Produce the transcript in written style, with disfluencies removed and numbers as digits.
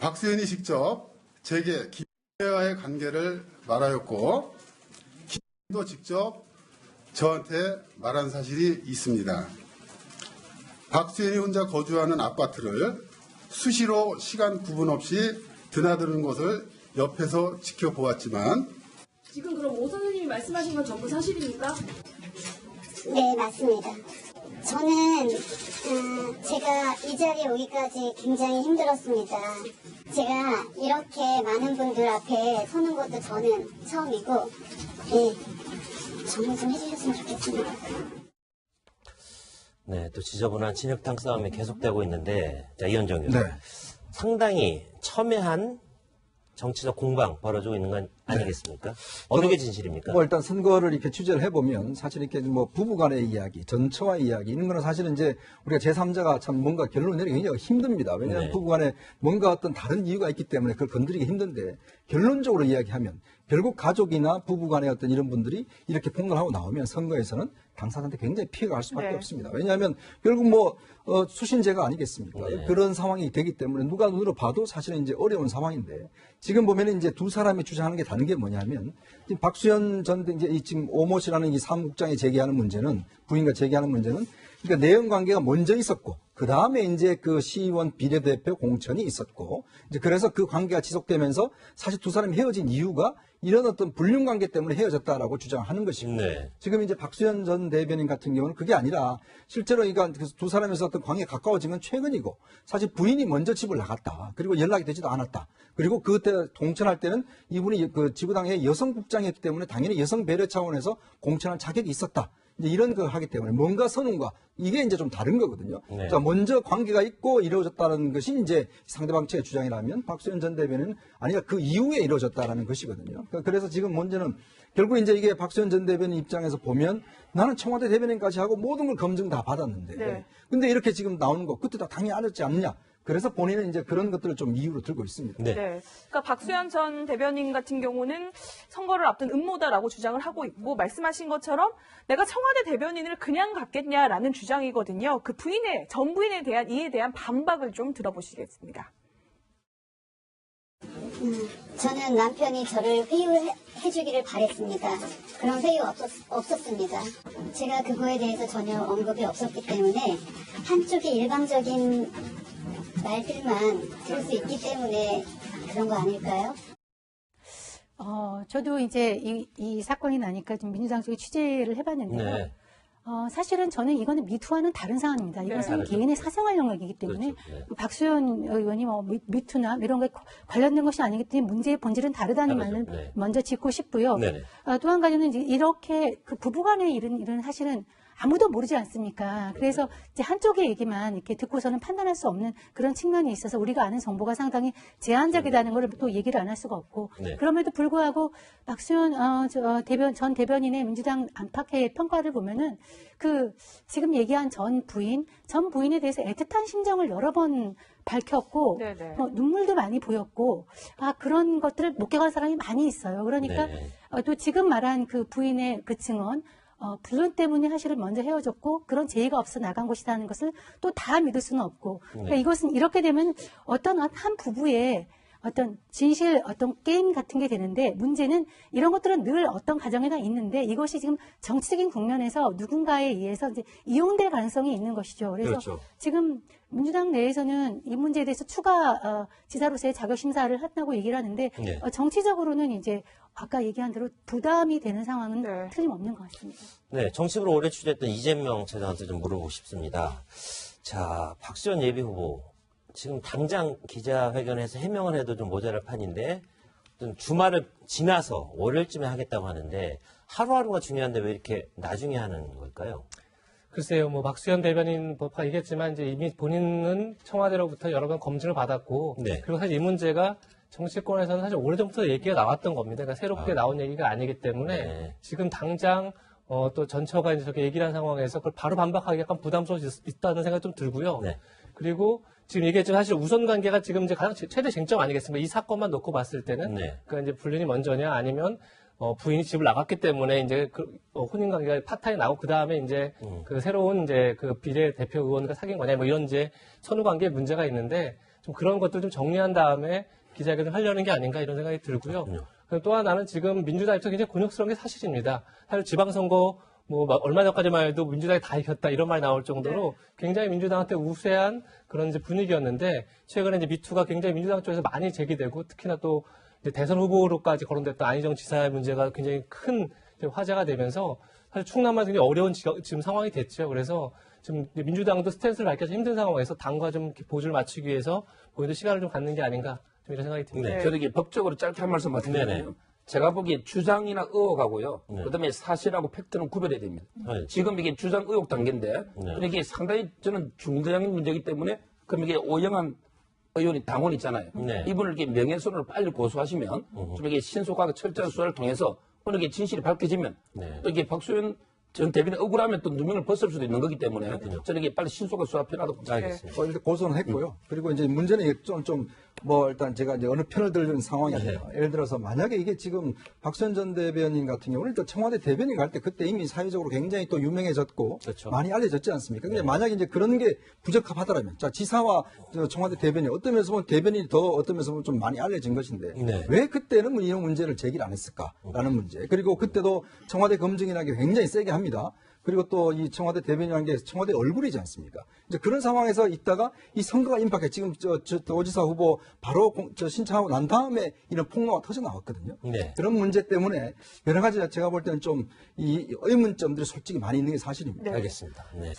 박수현이 직접 제게 김혜와의 관계를 말하였고 김도 직접 저한테 말한 사실이 있습니다. 박수현이 혼자 거주하는 아파트를 수시로 시간 구분 없이 드나드는 것을 옆에서 지켜보았지만 지금 그럼 오 선생님이 말씀하신 건 전부 사실입니까? 네, 맞습니다. 저는 제가 이 자리에 오기까지 굉장히 힘들었습니다. 제가 이렇게 많은 분들 앞에 서는 것도 저는 처음이고 정리 좀 해주셨으면 좋겠습니다. 네, 또 지저분한 진흙탕 싸움이 계속되고 있는데, 자, 이현정 의원. 네. 상당히 첨예한 정치적 공방 벌어지고 있는 건 아니겠습니까? 어느 게 진실입니까? 뭐 일단 선거를 이렇게 취재를 해보면 사실 이렇게 뭐 부부간의 이야기, 전처와의 이야기 이런 거는 사실은 이제 우리가 제3자가 참 뭔가 결론을 내리기 굉장히 힘듭니다. 왜냐하면 네. 부부간에 뭔가 어떤 다른 이유가 있기 때문에 그걸 건드리기 힘든데 결론적으로 이야기하면 결국 가족이나 부부간의 어떤 이런 분들이 이렇게 폭로하고 나오면 선거에서는 당사자한테 굉장히 피해가 갈 수밖에 네. 없습니다. 왜냐하면 결국 뭐 수신제가 아니겠습니까? 네. 그런 상황이 되기 때문에 누가 눈으로 봐도 사실은 이제 어려운 상황인데 지금 보면은 이제 두 사람이 주장하는 게 다른 게 뭐냐면 지금 박수현 전 이제 지금 오모 씨라는 이 사무국장이 제기하는 문제는 부인과 제기하는 문제는 그러니까 내연 관계가 먼저 있었고 그 다음에 이제 그 시의원 비례대표 공천이 있었고 이제 그래서 그 관계가 지속되면서 사실 두 사람이 헤어진 이유가 이런 어떤 불륜 관계 때문에 헤어졌다라고 주장하는 것이고 네. 지금 이제 박수현 전 대변인 같은 경우는 그게 아니라 실제로 이거 두 사람에서 어떤 관계가 가까워진 건 최근이고 사실 부인이 먼저 집을 나갔다. 그리고 연락이 되지도 않았다. 그리고 그때 공천할 때는 이분이 그 지구당의 여성국장이었기 때문에 당연히 여성 배려 차원에서 공천할 자격이 있었다. 이제 이런 걸 하기 때문에 뭔가 선언과 이게 이제 좀 다른 거거든요. 네. 자, 먼저 관계가 있고 이루어졌다는 것이 이제 상대방 측의 주장이라면 박수현 전 대변인은 아니가 그 이후에 이루어졌다라는 것이거든요. 그래서 지금 문제는 결국 이제 이게 박수현 전 대변인 입장에서 보면 나는 청와대 대변인까지 하고 모든 걸 검증 다 받았는데 네. 근데 이렇게 지금 나오는 거 그때 다 당연히 알았지 않느냐. 그래서 본인은 이제 그런 것들을 좀 이유로 들고 있습니다. 네. 네. 그러니까 박수현 전 대변인 같은 경우는 선거를 앞둔 음모다라고 주장을 하고 있고 말씀하신 것처럼 내가 청와대 대변인을 그냥 갔겠냐라는 주장이거든요. 그 전 부인에 대한 이에 대한 반박을 좀 들어보시겠습니다. 저는 남편이 저를 회유해주기를 바랬습니다. 그런 회유 없었습니다. 제가 그거에 대해서 전혀 언급이 없었기 때문에 한쪽의 일방적인 말들만 들을 수 있기 때문에 그런 거 아닐까요? 저도 이제 이 사건이 나니까 좀 민주당 쪽에 취재를 해봤는데요. 네. 사실은 저는 이거는 미투와는 다른 상황입니다. 이것은 다르죠. 개인의 사생활 영역이기 때문에 그렇죠. 네. 박수현 의원이 뭐 미투나 이런 거에 관련된 것이 아니기 때문에 문제의 본질은 다르다는 다르죠. 말은 네. 먼저 짚고 싶고요. 네네. 또 한 가지는 이제 이렇게 그 부부간의 일은 사실은 아무도 모르지 않습니까? 그래서 이제 한쪽의 얘기만 이렇게 듣고서는 판단할 수 없는 그런 측면이 있어서 우리가 아는 정보가 상당히 제한적이라는 걸 또 얘기를 안 할 수가 없고 네. 그럼에도 불구하고 박수현 전 대변인의 민주당 안팎의 평가를 보면은 그 지금 얘기한 전 부인에 대해서 애틋한 심정을 여러 번 밝혔고 네네. 눈물도 많이 보였고 그런 것들을 목격한 사람이 많이 있어요. 그러니까 네. 또 지금 말한 그 부인의 그 증언 불륜 때문에 사실은 먼저 헤어졌고 그런 제의가 없어 나간 것이라는 것을 또 다 믿을 수는 없고 그러니까 이것은 이렇게 되면 어떤 한 부부의 어떤 진실 어떤 게임 같은 게 되는데 문제는 이런 것들은 늘 어떤 가정에나 있는데 이것이 지금 정치적인 국면에서 누군가에 의해서 이제 이용될 가능성이 있는 것이죠. 그래서 그렇죠. 지금 민주당 내에서는 이 문제에 대해서 추가 지사로서의 자격 심사를 한다고 얘기를 하는데 네. 정치적으로는 이제 아까 얘기한 대로 부담이 되는 상황은 네. 틀림없는 것 같습니다. 네, 정식으로 오래 취재했던 이재명 차장한테 좀 물어보고 싶습니다. 자, 박수현 예비후보. 지금 당장 기자회견에서 해명을 해도 좀 모자랄 판인데 좀 주말을 지나서 월요일쯤에 하겠다고 하는데 하루하루가 중요한데 왜 이렇게 나중에 하는 걸까요? 글쎄요, 뭐 박수현 대변인 법화 얘기했지만 이제 이미 본인은 청와대로부터 여러 번 검증을 받았고 네. 그리고 사실 이 문제가 정치권에서는 사실 오래전부터 얘기가 나왔던 겁니다. 그러니까 새롭게 나온 얘기가 아니기 때문에 네. 지금 당장 또 전처가 이제 저렇게 얘기를 한 상황에서 그걸 바로 반박하기 약간 부담스러울 수 있다는 생각이 좀 들고요. 네. 그리고 지금 얘기했지만 사실 우선 관계가 지금 이제 가장 최대 쟁점 아니겠습니까? 이 사건만 놓고 봤을 때는 네. 그러니까 이제 불륜이 먼저냐 아니면 부인이 집을 나갔기 때문에 이제 혼인 관계가 파탄이 나고 그 다음에 이제 그 새로운 이제 그 비례 대표 의원과 사귄 거냐 뭐 이런 이제 선후 관계에 문제가 있는데 좀 그런 것들 좀 정리한 다음에 기자회견을 하려는 게 아닌가 이런 생각이 들고요. 그리고 또 하나는 지금 민주당 입장에서 굉장히 곤욕스러운 게 사실입니다. 사실 지방선거 뭐 얼마 전까지만 해도 민주당이 다 이겼다 이런 말이 나올 정도로 굉장히 민주당한테 우세한 그런 이제 분위기였는데 최근에 이제 미투가 굉장히 민주당 쪽에서 많이 제기되고 특히나 또 이제 대선 후보로까지 거론됐던 안희정 지사의 문제가 굉장히 큰 이제 화제가 되면서 사실 충남은 굉장히 어려운 지금 상황이 됐죠. 그래서 지금 민주당도 스탠스를 밝혀서 힘든 상황에서 당과 좀 이렇게 보조를 맞추기 위해서 본인도 시간을 좀 갖는 게 아닌가 좀 이런 생각이 듭니다. 네. 저는 이게 법적으로 짧게 한 말씀 말씀드리면 제가 보기에 주장이나 의혹하고요. 그다음에 사실하고 팩트는 구별해야 됩니다. 네. 지금 이게 주장 의혹 단계인데 이게 상당히 저는 중대적인 문제이기 때문에 그럼 이게 오영환 의원이 당원 있잖아요. 네. 이분을 이렇게 명예훼손으로 빨리 고소하시면 좀 이게 신속하고 철저한 수사를 통해서 어느 게 진실이 밝혀지면 또 이게 박수현 전 대변인 억울하면 또 누명을 벗을 수도 있는 거기 때문에 저는 이게 빨리 신속한 수사 필요하다고 봅니다. 알겠습니다. 일단 고소는 했고요. 그리고 이제 문제는 이게 뭐 일단 제가 이제 어느 편을 들는 상황이 아니에요. 예를 들어서 만약에 이게 지금 박수현 전 대변인 같은 경우는 또 청와대 대변인 갈 때 그때 이미 사회적으로 굉장히 또 유명해졌고 그렇죠. 많이 알려졌지 않습니까? 근데 만약에 이제 그런 게 부적합하더라면 자 지사와 저 청와대 대변인 어떤 면에서 보면 대변인이 더 어떤 면에서 보면 좀 많이 알려진 것인데 네. 왜 그때는 이런 문제를 제기를 안 했을까라는 문제. 그리고 그때도 청와대 검증이라는 게 굉장히 세게 합니다. 그리고 또 이 청와대 대변인이라는 게 청와대 얼굴이지 않습니까? 이제 그런 상황에서 있다가 이 선거가 임박해 지금 저 도지사 후보 바로 신청하고 난 다음에 이런 폭로가 터져 나왔거든요. 네. 그런 문제 때문에 여러 가지 제가 볼 때는 좀 이 의문점들이 솔직히 많이 있는 게 사실입니다. 네. 알겠습니다. 네.